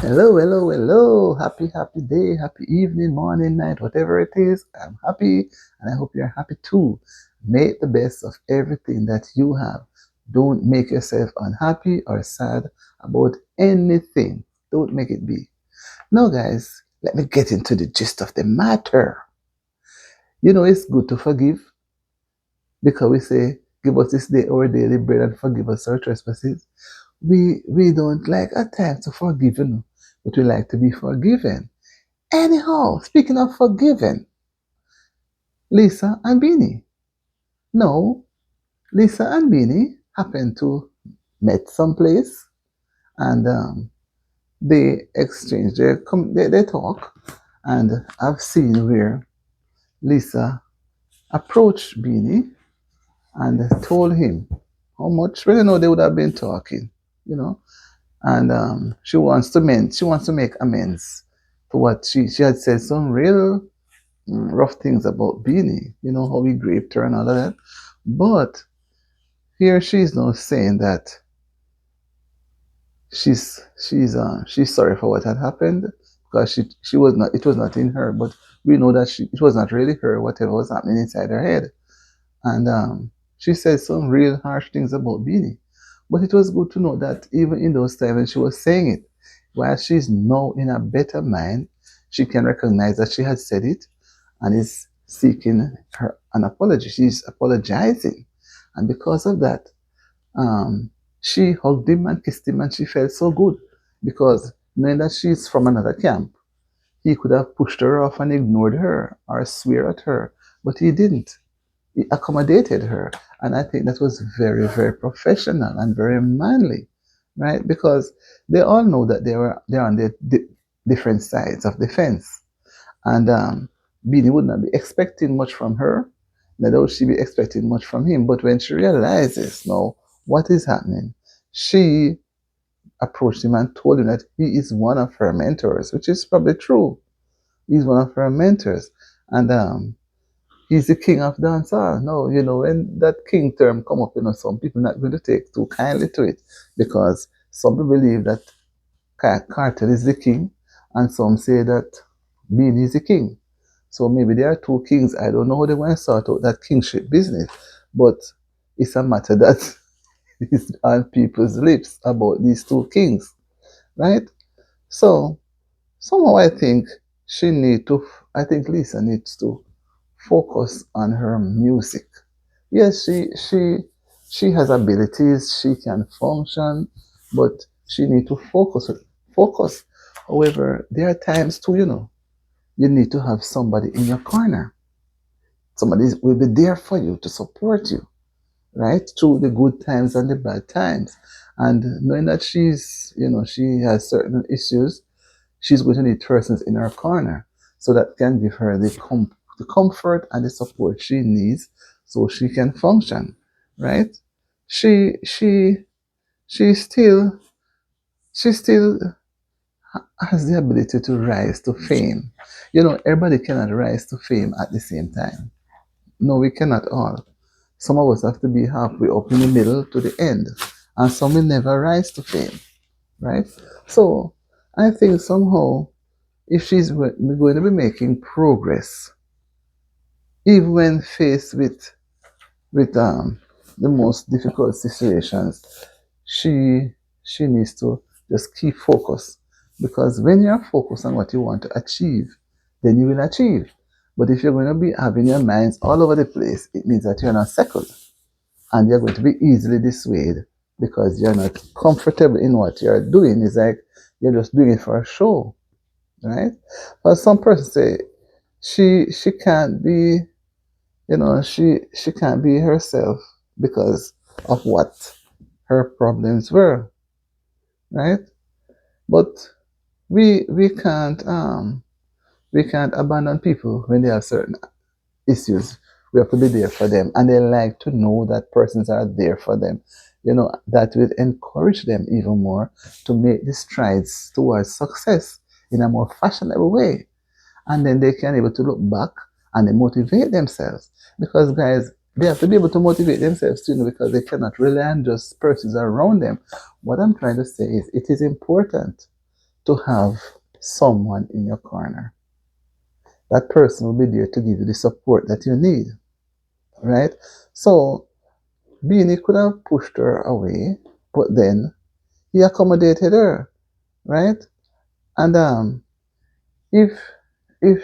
Hello, hello, hello. Happy, happy day, happy evening, morning, night, whatever it is. I'm happy and I hope you're happy too. Make the best of everything that you have. Don't make yourself unhappy or sad about anything. Don't make it be. Now, guys, let me get into the gist of the matter. It's good to forgive because we say, give us this day our daily bread and forgive us our trespasses. We don't like at times to forgive, but we like to be forgiven. Anyhow, speaking of forgiving, Lisa and Beanie. No, Lisa and Beanie happened to met someplace and they exchange they talk. And I've seen where Lisa approached Beanie and told him how much, well, they would have been talking, you know. And she wants to make amends for what she had said some real rough things about Beanie, how he raped her and all of that. But here she's now saying that she's sorry for what had happened because she was not it was not in her, but we know that it was not really her, whatever was happening inside her head. And she said some real harsh things about Beanie. But it was good to know that even in those times when she was saying it, while she's now in a better mind, she can recognize that she had said it and is seeking an apology. She's apologizing. And because of that, um, she hugged him and kissed him and she felt so good because knowing that she's from another camp, he could have pushed her off and ignored her or swear at her, but he didn't. He accommodated her. And I think that was very, very professional and very manly, right? Because they all know that they're on the different sides of the fence. And Beanie would not be expecting much from her, neither would she be expecting much from him. But when she realizes now what is happening, she approached him and told him that he is one of her mentors, which is probably true. He's one of her mentors. And he's the king of dancehall. No, when that king term come up, some people not going to take too kindly to it because some people believe that Cartel is the king, and some say that Bean is the king. So maybe there are two kings. I don't know how they want to sort out that kingship business, but it's a matter that is on people's lips about these two kings, right? So somehow I think Lisa needs to focus on her music. Yes, she has abilities, she can function, but she need to focus. However, there are times too, you need to have somebody in your corner. Somebody will be there for you to support you, right? Through the good times and the bad times. And knowing that she has certain issues, she's going to need persons in her corner. So that can give her the comfort and the support she needs so she can function, right? She she she still she still has the ability to rise to fame. Everybody cannot rise to fame at the same time. No, we cannot all. Some of us have to be halfway up in the middle to the end, and some will never rise to fame, right? So I think somehow if she's going to be making progress, even when faced with the most difficult situations, she she needs to just keep focus. Because when you're focused on what you want to achieve, then you will achieve. But if you're going to be having your minds all over the place, it means that you're not settled and you're going to be easily dissuaded because you're not comfortable in what you're doing. It's like you're just doing it for a show, right? But some persons say she can't be, she can't be herself because of what her problems were, right? But we can't abandon people when they have certain issues. We have to be there for them, and they like to know that persons are there for them. That will encourage them even more to make the strides towards success in a more fashionable way, and then they can able to look back and they motivate themselves. Because guys, they have to be able to motivate themselves too, because they cannot rely on just persons around them. What I'm trying to say is it is important to have someone in your corner. That person will be there to give you the support that you need, right? So Beanie could have pushed her away, but then he accommodated her, right? And if if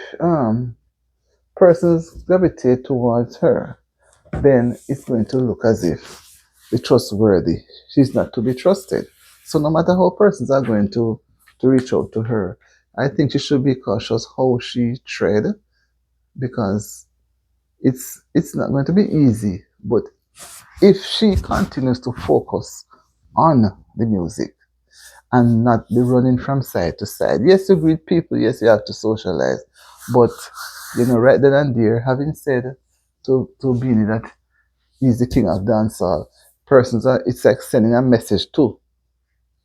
persons gravitate towards her, then it's going to look as if the trustworthy. She's not to be trusted. So no matter how persons are going to reach out to her, I think she should be cautious how she tread, because it's not going to be easy. But if she continues to focus on the music and not be running from side to side, yes, you greet people, yes, you have to socialize, but right then and there, having said to Beanie that he's the king of dancehall, persons are, it's like sending a message to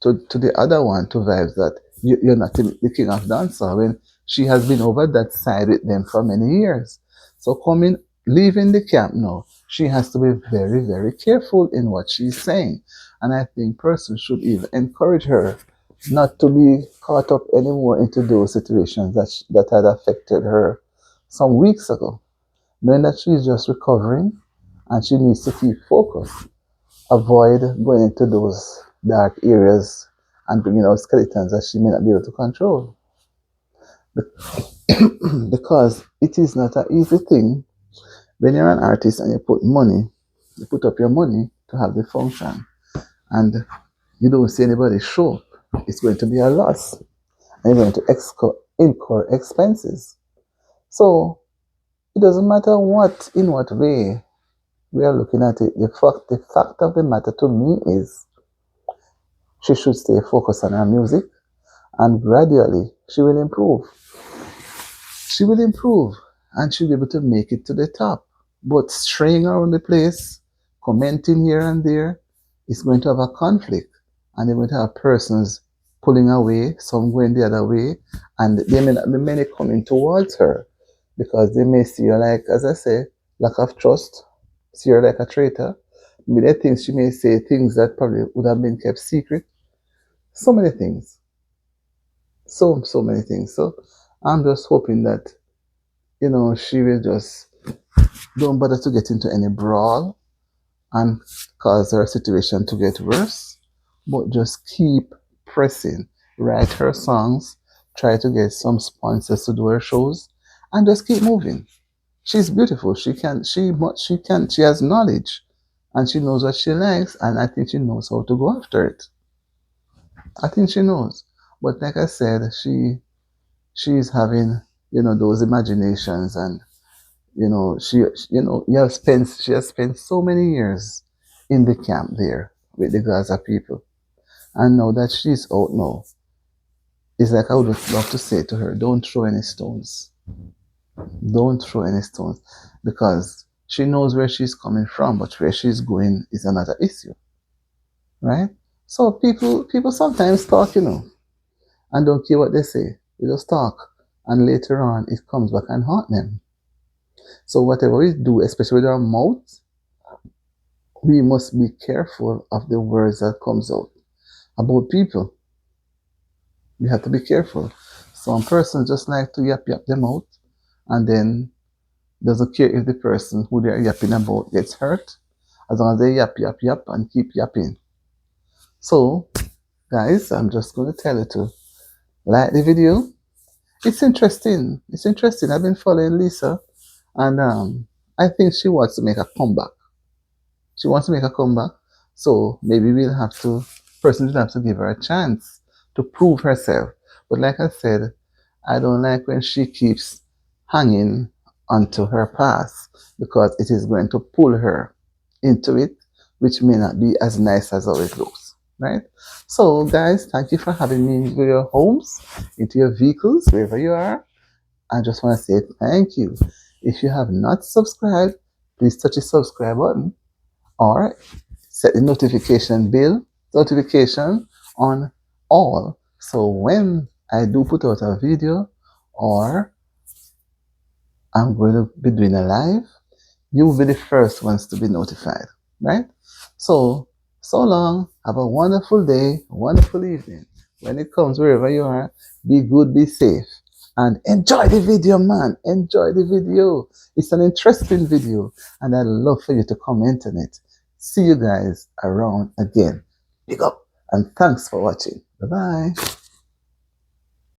the other one, to Vibes, that you're not the king of dancehall when she has been over that side with them for many years. So coming, leaving the camp now, she has to be very, very careful in what she's saying. And I think persons should even encourage her not to be caught up anymore into those situations that had affected her some weeks ago, knowing that she's just recovering and she needs to keep focused, avoid going into those dark areas and bringing out skeletons that she may not be able to control. Because it is not an easy thing when you're an artist and you put up your money to have the function, and you don't see anybody show up. It's going to be a loss, and you're going to incur expenses. So it doesn't matter in what way we are looking at it. The fact of the matter to me is she should stay focused on her music, and gradually she will improve. She will improve and she'll be able to make it to the top. But straying around the place, commenting here and there, is going to have a conflict. And you're going to have persons pulling away, some going the other way, and there may not be many coming towards her because they may see her like, as I say, lack of trust, see her like a traitor. Maybe they think she may say things that probably would have been kept secret. So many things. So many things. So I'm just hoping that, she will just don't bother to get into any brawl and cause her situation to get worse, but just keep pressing, write her songs, try to get some sponsors to do her shows, and just keep moving. She's beautiful. She has knowledge, and she knows what she likes, and I think she knows how to go after it. I think she knows. But like I said, she's having, those imaginations, and she has spent so many years in the camp there with the Gaza people. And now that she's out now, it's like I would love to say to her, don't throw any stones. Don't throw any stones. Because she knows where she's coming from, but where she's going is another issue. Right? So people sometimes talk, and don't care what they say. They just talk. And later on it comes back and haunt them. So whatever we do, especially with our mouth, we must be careful of the words that comes out about people. We have to be careful. Some persons just like to yap them out, and then doesn't care if the person who they're yapping about gets hurt, as long as they yap and keep yapping. So, guys, I'm just going to tell you to like the video. It's interesting. It's interesting. I've been following Lisa, and I think she wants to make a comeback. She wants to make a comeback. So maybe person will have to give her a chance to prove herself. But like I said, I don't like when she keeps hanging onto her past, because it is going to pull her into it, which may not be as nice as how it looks. Right? So guys, thank you for having me into your homes, into your vehicles, wherever you are. I just want to say thank you. If you have not subscribed, please touch the subscribe button, or set the notification on all. So when I do put out a video, or I'm going to be doing a live, you will be the first ones to be notified. Right? So long. Have a wonderful day, wonderful evening. When it comes wherever you are, be good, be safe, and enjoy the video, man. Enjoy the video. It's an interesting video, and I'd love for you to comment on it. See you guys around again. Big up, and thanks for watching. Bye bye.